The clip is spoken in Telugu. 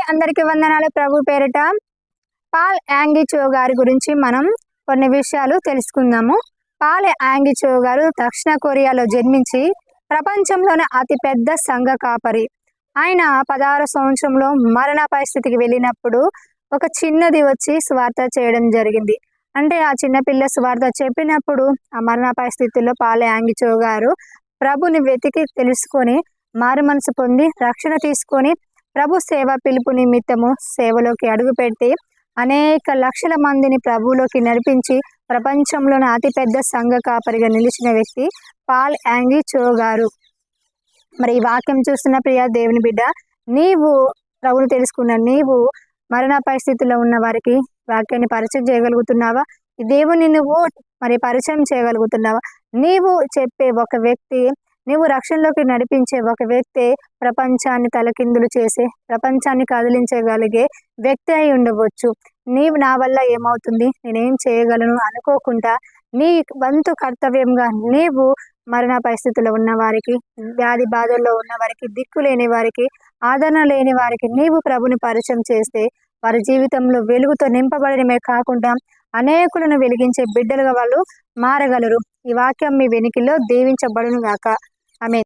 అందరికీ వందనాలు ప్రభు పేరిట. పాల్ యాంగిచో గారి గురించి మనం కొన్ని విషయాలు తెలుసుకుందాము. పాల్ యాంగిచో గారు దక్షిణ కొరియాలో జన్మించి ప్రపంచంలోనే అతిపెద్ద సంఘ కాపరి. ఆయన 16 సంవత్సరంలో మరణ పరిస్థితికి వెళ్ళినప్పుడు ఒక చిన్నది వచ్చి స్వార్థ చేయడం జరిగింది. అంటే ఆ చిన్నపిల్ల స్వార్థ చెప్పినప్పుడు ఆ మరణ పరిస్థితుల్లో పాల్ యాంగిచో గారు ప్రభుని వెతికి తెలుసుకొని మారు మనసు పొంది రక్షణ తీసుకొని ప్రభు సేవ పిలుపు నిమిత్తము సేవలోకి అడుగుపెట్టి అనేక లక్షల మందిని ప్రభువులోకి నడిపించి ప్రపంచంలోని అతిపెద్ద సంఘ కాపరిగా నిలిచిన వ్యక్తి పాల్ యాంగిచో గారు. మరి ఈ వాక్యం చూస్తున్న ప్రియ దేవుని బిడ్డ, నీవు ప్రభుని తెలుసుకున్న నీవు మరణ పరిస్థితుల్లో ఉన్న వారికి వాక్యాన్ని పరిచయం చేయగలుగుతున్నావా? ఈ దేవుని నువ్వు మరి పరిచయం చేయగలుగుతున్నావా? నీవు చెప్పే ఒక వ్యక్తి, నీవు రక్షణలోకి నడిపించే ఒక వ్యక్తి ప్రపంచాన్ని తలకిందులు చేసే, ప్రపంచాన్ని కదిలించగలిగే వ్యక్తి అయి ఉండవచ్చు. నీవు నా వల్ల ఏమవుతుంది, నేనేం చేయగలను అనుకోకుండా నీ వంతు కర్తవ్యంగా నీవు మరణ పరిస్థితుల్లో ఉన్న వారికి, వ్యాధి బాధల్లో ఉన్న వారికి, దిక్కు లేని వారికి, ఆదరణ లేని వారికి నీవు ప్రభుని పరిచయం చేస్తే వారి జీవితంలో వెలుగుతో నింపబడమే కాకుండా అనేకులను వెలిగించే బిడ్డలుగా వాళ్ళు మారగలరు. ఈ వాక్యం మీ వెనుకలో దీవించబడును గాక.